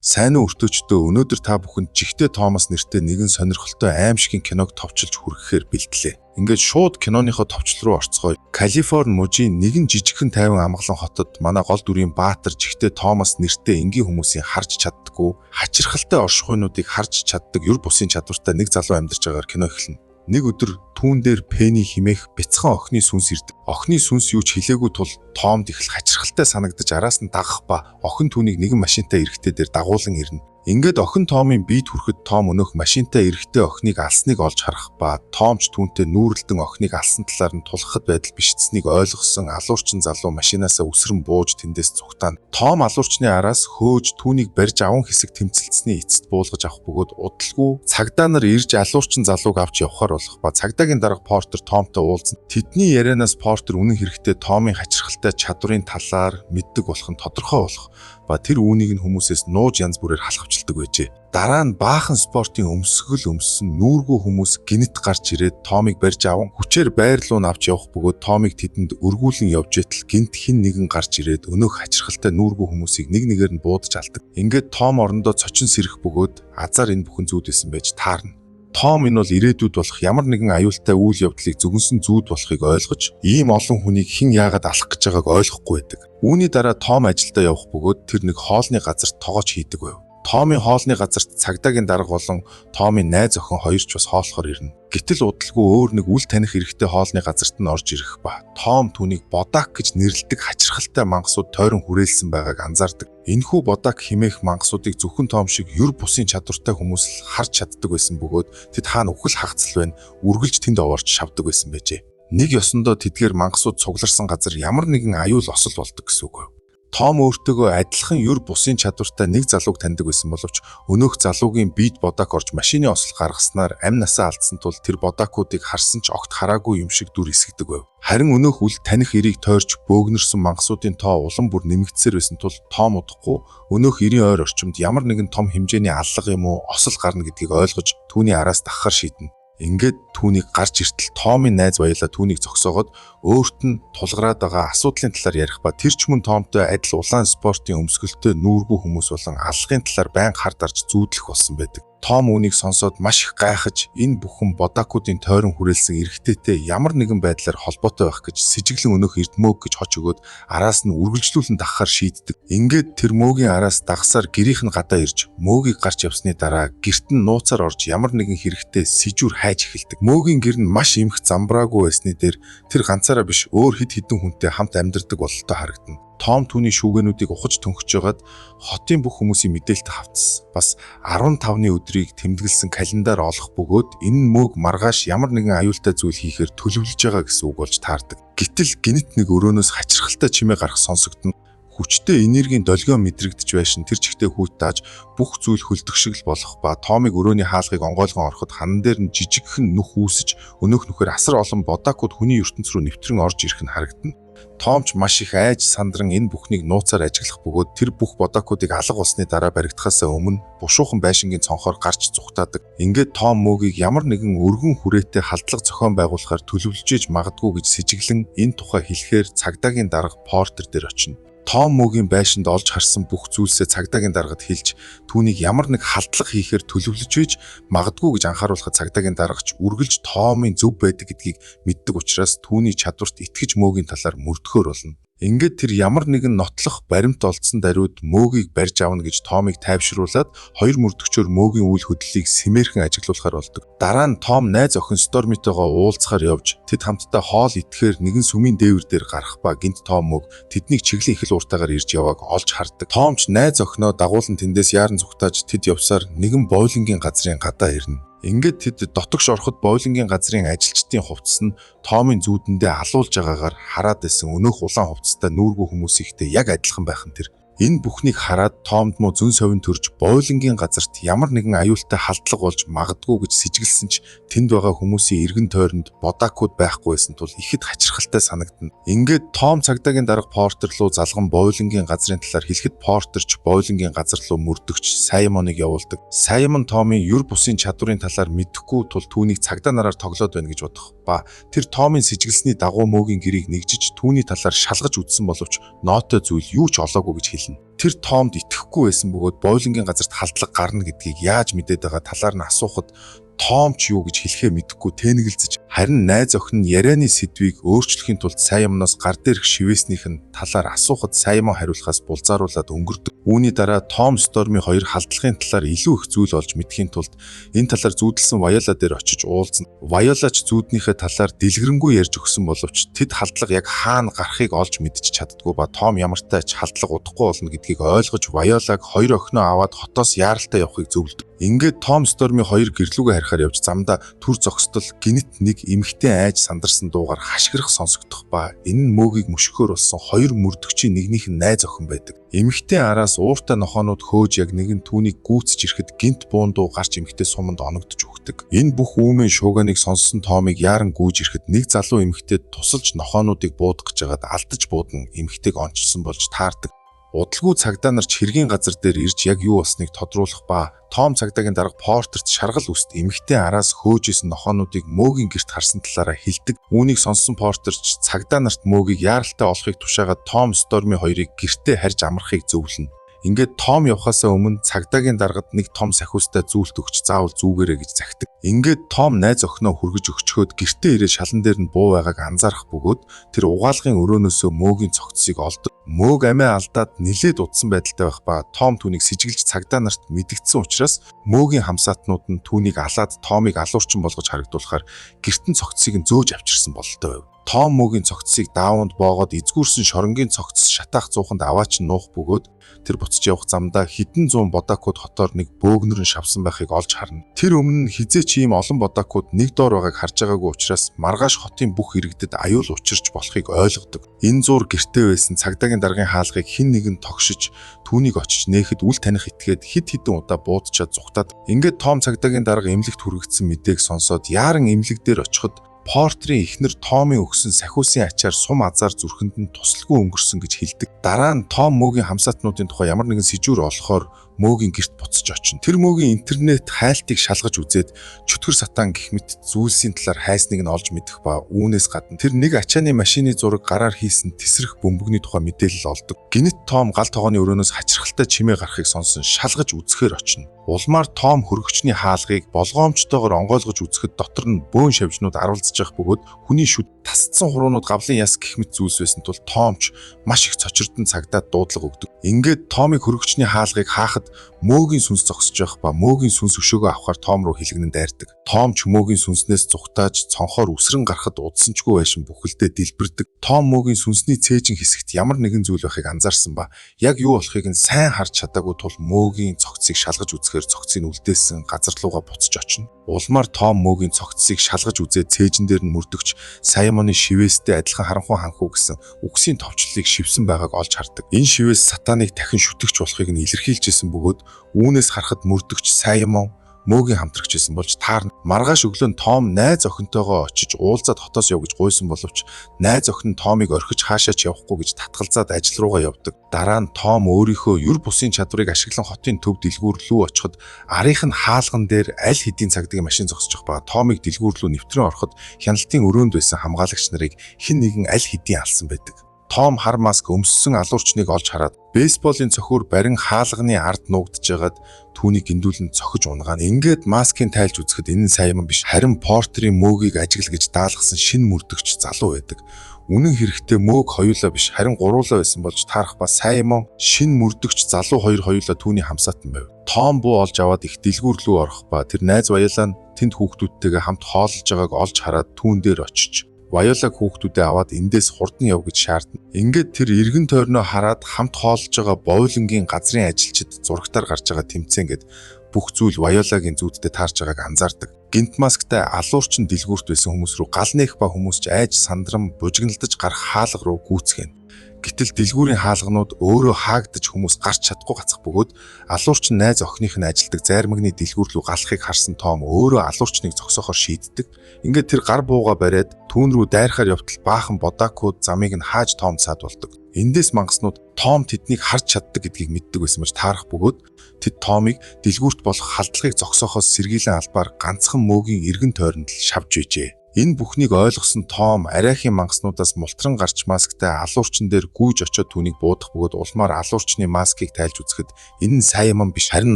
Сайн уу өртөөчдөө өнөөдөр та бүхэнд Жигтэй Томас нэртэй нэгэн сонирхолтой аимшигын киног товчилж хүргэхээр бэлтлээ. Ингээд шууд киноныхоо товчлол руу орцгоё. Калифорни мужийн нэгэн жижигхэн тайван амгалан хотод манай гол дүрийн баатар Жигтэй Томас нэртэй энгийн хүмүүсийн харж чаддаггүй, хачирхалтай оршихуйнуудыг харж чаддаг юр бусын чадвартай нэг залуу амьдарч байгаагаар кино эхэлнэ. Нэг өдөр түүн дээр Пенни химээх бяцхан охины сүнс ирдэг. Охины сүнс юу ч хэлээгүй тул Томд их хачирхалтай санагдаж араас нь дагах ба охин түүнийг нэгэн машинтай эрэхтэй дээр дагуулan ирнэ. Ингээд охин Томын биед хүрэхэд Том өнөөх машинтай эрэхтэй охиныг алсныг олж харах ба Том ч түүнтэй нүүрэлдэн охиныг алсан талаар нь тулахад байдал бишдсэнийг ойлгосон алуурчин залуу машинаасаа үсрэн бууж тэндээс зүгтаана. Том алуурчны араас хөөж түүнийг барьж аван хэсэг тэмцэлцсний эцэст буулгаж авах бөгөөд удалгүй цагдаа нар ирж алуурчин залууг авч явахаар болох ба цагдаагийн дарга Портер Томтой уулзсан. Тэдний ярианаас Портер үнэн хэрэгтээ Томын хачирхалтай чадварын талаар мэддэг болох нь тодорхой болох ба тэр үүнийг нь хүмүүсээс нууж янз бүрээр халахвчилдаг байжээ. Дараа нь баахан спортын өмсгөл өмссөн нүүргүй хүмүүс гинт гарч ирээд Томыг барьж аван хүчээр байр руу авч явах бөгөөд Томыг тэдэнд өргүүлэн явж байтал гинт хин нэгэн гарч ирээд өнөөх хачирхалтай нүүргүй хүмүүсийг нэг нэгээр нь буудаж алдаг. Ингээд Том орондоо цочин сэрэх бөгөөд азар энэ бүхэн зүүд байсан байж таарна. Том энэ бол ирээдүйд болох ямар нэгэн аюултай үйл явдлыг зөвгөнсөн зүүд болохыг ойлгож, ийм олон хүнийг хэн яагаад алах гэж байгааг ойлгохгүй байдаг. Үүний дараа Том ажилдаа явах бөгөөд тэр нэг хоолны газарт тоогооч хийдэг байв. Томын хоолны газарт цагдаагийн дарга болон Томын найз охин хоёр ч бас хооллохоор ирнэ. Гэтэл удалгүй өөр нэг үл таних эрэгтэй хоолны газарт нь орж ирэх ба Том түүнийг Бодак гэж нэрлэдэг хачирхалтай мангасууд тойрон хүрээлсэн байгааг анзаардаг. Энэхүү Бодак химээх мангасуудыг зөвхөн Том шиг юр бусын чадвартай хүмүүс л харж чаддаг байсан бөгөөд тэд хаана үхэл хагцал байна, үргэлж тэнд овоорч шавдаг байсан байжээ. Нэг ёсондоо тэдгээр мангасууд цугларсан газар ямар нэгэн аюул осол болдог гэсэн үг. Том өөртөөгөө адилхан юр бусын чадвартай нэг залууг таньдаг байсан боловч өнөөх залуугийн биед Бодак орж машины осол гаргаснаар амь насаа алдсан тул тэр Бодакуудыг харсан ч огт хараагүй юм шиг дүр эсгдэг байв. Харин өнөөх үл таних эрийг тойрч бөөгнөрсөн мангасуудын тоо улам бүр нэмэгдсээр байсан тул Том удахгүй өнөөх 90 ойр орчимд ямар нэгэн том хэмжээний аллага юм уу осол гарна гэдгийг ойлгож түүний араас дагахар шийднэ. Ингээд түүнийг гарч иртэл Томын найз баялаа түүнийг зогсоогоод өөрт нь тулгараад байгаа асуудлын талаар ярих ба тэр ч мөн Томтой адил улаан спортын өмсгөлтэй нүүргүй хүмүүс болон аллагын талаар байнга хард арж зүүдлэх болсон байдаг. Том үүнийг сонсоод маш их гайхаж энэ бүхэн Бодакуудын тойрон хүрээлсэн эрэгтэйтэй ямар нэгэн байдлаар холбоотой байх гэж сэжиглэн өнөөх эрдмөөг гэж хоч өгөөд араас нь үргэлжлүүлэн дагахаар шийддэг. Ингээд тэр мөөгийн араас дагсаар гэрийнх нь гадаа ирж мөөгийг гарч явсны дараа гэрт нь нууцаар орж ямар нэгэн хэрэгтэй сэжүр хайж эхэлдэг. Мөөгийн гэр нь маш эмх замбраагүй байсны дээр тэр ганцаараа биш өөр хэд хэдэн хүнтэй хамт амьдардаг бололтой харагдана. Том түүний шүүгэнүүдийг ухаж төнхөж байгаад хотын бүх хүмүүсийн мэдээлэлд хавцсан. Бас 15-ны өдрийг тэмдэглэсэн календар олох бөгөөд энэ мөөг маргааш ямар нэгэн аюултай зүйл хийхээр төлөвлөж байгаа гэсэн үг болж таардаг. Гэтэл гинт нэг өрөөнөөс хачирхалтай чимээ гарах сонсогдно. Хүчтэй энергийн долгион мэдрэгдэж байшин тэр чигтээ хүүт тааж бүх зүйл хөлдөх шиг л болох ба Томыг өрөөний хаалгыг онгойлгон ороход хан дээр нь жижигхэн нүх үүсэж өнөөх нүхээр асар олон Бодакууд хүний ертөнц рүү нэвтрэн орж ирэх нь харагдана. Том ч маш их айж сандран энэ бүхнийг нууцаар ажиглах бөгөөд тэр бүх Бодакуудыг алга болсны дараа баригдахаасаа өмнө бушуухан байшингийн цонхоор гарч зүгтаадаг. Ингээд Том мөөгийг ямар нэгэн өргөн хүрээтэй халдлага зохион байгуулахаар төлөвлөж иж магадгүй гэж сэжиглэн энэ тухай хэлэхээр цагдаагийн дарга Портер дээр очино. Том мөөгийн байшинд олж харсан бүх зүйлсээ цагдаагийн даргад хэлж түүнийг ямар нэг халдлага хийхээр төлөвлөж байж магадгүй гэж анхааруулахад цагдаагийн даргач үргэлж Томын зөв байдаг гэдгийг мэддэг учраас түүний чадварт итгэж мөөгийн талаар мөрдөхөр болно. Ингээд тэр ямар нэгэн нотлох баримт олдсон даруйд мөөгийг барьж авна гэж Томыг тайвшруулад хоёр мөрдөгчөөр мөөгийн үйл хөдлөлийг сэмээрхэн ажиглуулахар болдог. Дараа нь Том найз охин Стормитойгоо уулзахаар явж тэд хамтдаа хоол идэхээр нэгэн сүмийн дээвэр дээр гарах ба гинт Том мөг тэднийг чиглэн их л уртаагаар ирж явааг олж хардаг. Том ч найз охиноо дагуулan тэндээс яаран зүгтааж тэд явсаар нэгэн боулингийн газрын гадаа ирнэ. Ингээд тэд дотогш ороход боулингийн газрын ажилчдын хувцас нь Томын зүүдэндээ алуулж байгаагаар хараад байсан өнөөх улаан хувцастай нүүргүй хүмүүсийнхтэй яг адилхан байх нь тэр. Энэ бүхнийг хараад Томд муу зүн совин төрж боулингийн газарт ямар нэгэн аюултай халдлага болж магадгүй гэж сэжиглсэн ч тэнд байгаа хүмүүсийн эргэн тойронд Бодакууд байхгүй байсан тул ихэд хачирхалтай санагдана. Ингээд Том цагдаагийн дарга Портер руу залган боулингийн газрын талаар хэлэхэд Портер ч боулингийн газар руу мөрдөгч Саймоныг явуулдаг. Саймон Томын юр бусын чадварын талаар мэдэхгүй тул түүнийг цагдаа нараар тоглоод байна гэж бодох ба тэр Томын сэжиглсэний дагуу мөөгийн гэрийг нэгжиж түүний талаар шалгаж үзсэн боловч нотой зүйл юу ч олоогүй гэж хэлнэ. тэр Томд итгэхгүй байсан бөгөөд бойлонгийн газарт халдлага гарна гэдгийг яаж мэдээд байгаа талаар нь асуухад Том ч юу гэж хэлэхээ мэдэхгүй тэнэгэлзэж харин найз охин нь ярианы сэдвийг өөрчлөхийн тулд Саймоноос гар дээрх шивээснийх нь талаар асуухад Саймон хариулахаас булзааруулаад өнгөрдөг. Үүний дараа Том Стормын хоёр халдлагын талаар илүү их зүйл олж мэдхийн тулд энэ талаар зүүдэлсэн Вайола дээр очиж уулзна. Вайолач зүүднийхээ талаар дэлгэрэнгүй ярьж өгсөн боловч тэд халдлага яг хаана гарахыг олж мэдчих чаддгүй ба Том ямартай ч халдлага удахгүй болно гэдгийг ойлгож Вайолаг хоёр охиноо аваад хотоос яаралтай явахыг зөвлөдөг. Ингээд Том Стормын хоёр гэрлүүгээ харихаар явж замдаа түр зогсдол гинэт нэг эмэгтэй айж сандарсан дуугаар хашгирах сонсогдох ба энэ нь мөөгийг мөшгөхөөр болсон хоёр мөрдөгчийн нэгнийх нь найз охин байдаг. Эмэгтэй араас ууртай нохоонууд хөөж яг нэгэн түүнийг гүйцэж ирэхэд гинт буун дуу гарч эмэгтэй суманд оногдож өгдөг. Энэ бүх үүмэн шууганыг сонссон Томыг яаран гүйж ирэхэд нэг залуу эмэгтэй тусалж нохоонуудыг буудах гэж байгаад алдаж буудан эмэгтэйг онцсон болж таардаг. Удалгүй цагдаа нар ч хэргийн газар дээр ирж яг юу болсныг тодруулах ба Том цагдаагийн дарга Портерт шаргал үст эмэгтэй араас хөөжсэн нохоонуудыг мөөгийн гэрт харсан талаараа хэлдэг. Үүнийг сонссон Портер ч цагдаа нарт мөөгийг яаралтай олохыг тушаагаад Том Стормын хоёрыг гэртээ харж амрахыг зөвлөнө. Ингээд Том явхаасаа өмнө цагдаагийн даргад нэг том сахиустай зүйлт өгч заавал зүүгээрэй гэж захидаг. Ингээд Том найз охиноо хүргэж өгчхөөд гэртээ ирээд шалан дээр нь буу байгааг анзаарах бөгөөд тэр угаалгын өрөөнөөсөө мөөгийн цогцсыг олдог. Мөөг амиа алдаад нилээд удсан байдалтай байх ба Том түүнийг сэжиглж цагдаа нарт мэдгдсэн учраас мөөгийн хамсаатнууд нь түүнийг алаад Томыг алуурчин болгож харагдуулахаар гертэн цогцсыг нь зөөж авчирсан бололтой байв. Том мөөгийн цогцсыг дааванд боогоод эзгүүрсэн шоронгийн цогцс шатаах зууханд аваач нуух бөгөөд тэр буцаж явах замдаа хэдэн зуун бодакууд хотоор нэг бөөгнөр нь шавсан байхыг олж харна. Тэр өмнө хизээ ч ийм олон бодакууд нэг доор байгааг харж байгаагүй учраас маргааш хотын бүх иргэдэд аюул учирч болохыг ойлгодог. Энэ зур гэртээ байсан цагдаагийн даргын хаалгыг хэн нэгэн тогшиж түүнийг очиж нээхэд үл таних итгээд хид хідэн удаа буудчаад зүхтаад ингээд Том цагдаагийн дарга эмнэлэгт хүрэгдсэн мэдээг сонсоод яаран эмнэлэг дээр очиход Портерийн эхнэр Томын өгсөн сахиусын ачаар сум азар зүрхэнд нь тусалгүй өнгөрсөн гэж хэлдэг. Дараа нь Том мөөгийн хамсаатнуудын тухай ямар нэгэн сэжүүр олохоор мөөгийн герт буцаж очино. Тэр мөөгийн интернет хайлтыг шалгаж үзээд чөтгөр сатан гэх мэт зүйлсийн талаар хайсныг нь олж мэдэх ба үүнээс гадна тэр нэг ачааны машины зураг гараар хийсэн тесрэх бөмбөгний тухай мэдээлэл олдог. Гинэт Том гал тогооны өрөөнөөс хачирхалтай чимээ гарахыг сонсон шалгаж үзэхээр очино. Улмаар Том хөргөчний хаалгыг болгоомжтойгоор онгойлгож үзэхэд дотор нь бөөн шавжнууд арвалзж явах бөгөөд хүний шүд тасцсан хуруунууд гавлын яс гэх мэт зүйлс байсан тул Том ч маш их цочирдон цагдаад дуудлага өгдөг. Ингээд Томыг хөргөчний хаалгыг хаахад мөөгийн сүнс зогсож байх ба мөөгийн сүнс өшөөгөө авахар Том руу хилэгнэн дайрдаг. Том ч мөөгийн сүнснээс зүхтааж цонхоор үсрэн гарахад удсанчгүй байшин бүхэлдээ дэлбэрдэг. Том мөөгийн сүнсний цээжин хэсэгт ямар нэгэн зүйл байхыг анзаарсан ба яг юу болохыг нь сайн харж чадаагүй тул мөөгийн цогцсыг шалгаж үзэхээр цогцыг үлдээсэн газар руугаа буцаж очино. Улмаар Том мөөгийн цогцсыг шалгаж үзээд цээжин дээр нь мөрдөгч Саймоны шивээстэй адилхан харанхуй ханхуу гэсэн үгсийн товчлолыг шивсэн байгааг олж хардаг. Энэ шивээс сатаныг дахин шүтгэж болохыг нь илэрхийлжсэн бөгөөд үүнээс харахад мөрдөгч Саймон мөөгийн хамтрагч байсан болж таарна. Маргааш өглөө Том найз охинтойгоо очиж уулзаад хотоос яв гэж гуйсан боловч найз охин нь Томыг орхиж хаашаа ч явахгүй гэж татгалзаад ажил руугаа явдаг. Дараа нь Том өөрийнхөө юр бусын чадварыг ашиглан хотын төв дэлгүүр рүү очиход арийнх нь хаалган дээр аль хэдийн цагдаагийн машин зогсож байгаа Томыг дэлгүүр рүү нэвтрэн ороход хяналтын өрөөнд байсан хамгаалагч нарыг хэн нэгэн аль хэдийн алсан байдаг. Том хар маск өмссөн алуурчныг олж хараад бейсболын цохиур барин хаалганы ард нуугдж байгаад түүнийг гиндүүлэн цохиж унгаана. Ингээд маскын тайлж үзэхэд энэ нь Саймон биш, харин Портерийн мөөгийг ажигл гэж даалгасан шинэ мөрдөгч залуу байдаг. Үнэн хэрэгтээ мөөг хоёулаа биш, харин гуруулаа байсан болж таарах ба Саймон шинэ мөрдөгч залуу хоёулаа түүний хамсаатан байв. Том буу олж аваад их дэлгүүр рүү орох ба тэр найз Вайолаа нь тэнд хүүхдүүдтэйгээ хамт хооллож байгааг олж хараад түүн дээр очиж Вайолаг хүүхдүүдээ аваад эндээс хурдан яв гэж шаардна. Ингээд тэр эргэн тойрноо хараад хамт хооллож байгаа бойлонгийн газрын ажилчид зурагтаар гарч байгаа тэмцээнгээд бүх зүйл Вайолагийн зүйдтэй таарж байгааг анзаардаг. Гинт масктай алуурчин дэлгүүрт байсан хүмүүс рүү гал нээх ба хүмүүс ч айж сандран бужигналдаж гарах хаалга руу гүйцгэнэ. Гэтэл дэлгүүрийн хаалганууд өөрөө хаагдаж хүмүүс гарч чадахгүй гацах бөгөөд алуурчин найз охиных нь ажилдаг зайрмагны дэлгүүр рүү галахыг харсан Том өөрөө алуурчныг зогсоохоор шийддэг. Ингээд тэр гар бууга бариад түүн рүү дайрахаар явтал баахан бодакууд замыг нь хааж Том саад болдог. Эндээс мангаснууд Том тэднийг харж чаддаг гэдгийг мэддэг байсан байж таарах бөгөөд тэд Томыг дэлгүүрт болох халдлагыг зогсоохоос сэргийлэн албаар ганцхан мөөгийн эргэн тойронд л шавж байжээ. Энэ бүхнийг ойлгосон Том арайхийн мангаснуудаас мултран гарч масктай алуурчин дээр гүйж очиод түүнийг буудах бөгөөд улмаар алуурчны маскыг тайлж үзэхэд энэ нь сайн юм биш, харин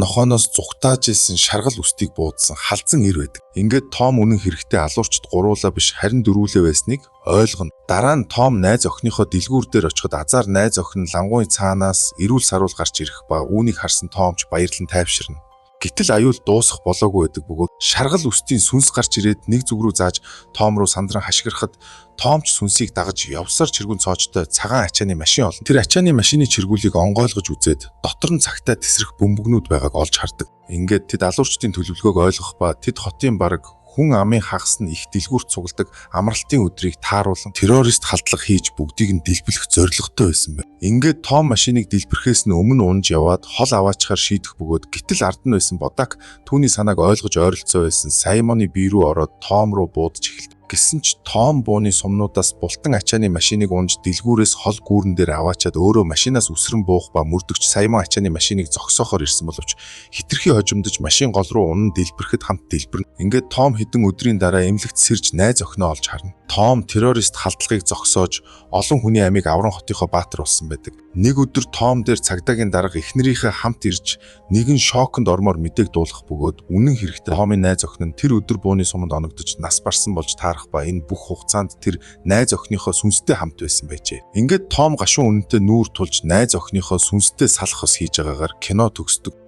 нохооноос зүгтааж исэн шаргал үстийг буудсан халзан ир байдаг. Ингээд Том үнэн хэрэгтээ алуурчд гуруулаа биш харин дөрвөлээ байсныг ойлгоно. Дараа нь Том найз охиныхоо дэлгүүр дээр очиход азар найз охин лангуй цаанаас эрүүл саруул гарч ирэх ба үүнийг харсан Томч баярлан тайвширна. Гэтэл аюул дуусах болоогүй байдаг бөгөөд шаргал үстийн сүнс гарч ирээд нэг зүг рүү зааж Том руу сандран хашгирахад Томч сүнсийг дагаж явсаар чиргүүн цоочтой цагаан ачааны машин олно. Тэр ачааны машины чиргүүлийг онгойлгож үзээд дотор нь цагтаа тесрэх бөмбөгнүүд байгааг олж хардаг. Ингээд тэд алуурчдын төлөвлөгөөг ойлгох ба тэд хотын бараг хүн амын хагас нь их дэлгүүрт цугладаг амралтын өдрийг тааруулан террорист халдлага хийж бүгдийг нь дэлбэлэх зорилготой байсан байна. Ингээд Том машиныг дэлбэрэхээс нь өмнө унж яваад хол аваачаар шийдэх бөгөөд гítэл ард нь байсан Бодак түүний санааг ойлгож ойролцоо байсан Саймоны бие рүү ороод Том руу буудаж эхэлдэг. Гэсэн ч Том бууны сумнуудаас бултан ачааны машиныг унж дэлгүүрээс хол гүүрэн дээр аваачаад өөрөө машинаас үсрэн буух ба мөрдөгч Саймон ачааны машиныг зогсоохоор ирсэн боловч хитрхи хожимдож машин гол руу унан дэлбэрэхэд хамт дэлбэрнэ. Ингээд Том хэдэн өдрийн дараа эмнэлэгт сэрж найз охиноо олж харна. Том террорист халдлагыг зогсоож олон хүний амийг авран хотынхоо баатар болсон байдаг. Нэг өдөр Том дээр цагдаагийн дарга эхнэрийнхээ хамт ирж нэгэн шоконд ормоор мэдээг дуулах бөгөөд үнэн хэрэгтээ Томын найз охин нь тэр өдөр бууны суманд оногдож нас барсан болж таарах ба энэ бүх хугацаанд тэр найз охиныхоо сүнстэй хамт байсан байжээ. Ингээд Том гашуун үнэнтэй нүүр тулж найз охиныхоо сүнстэй салах ус хийж байгаагаар кино төгсдөг.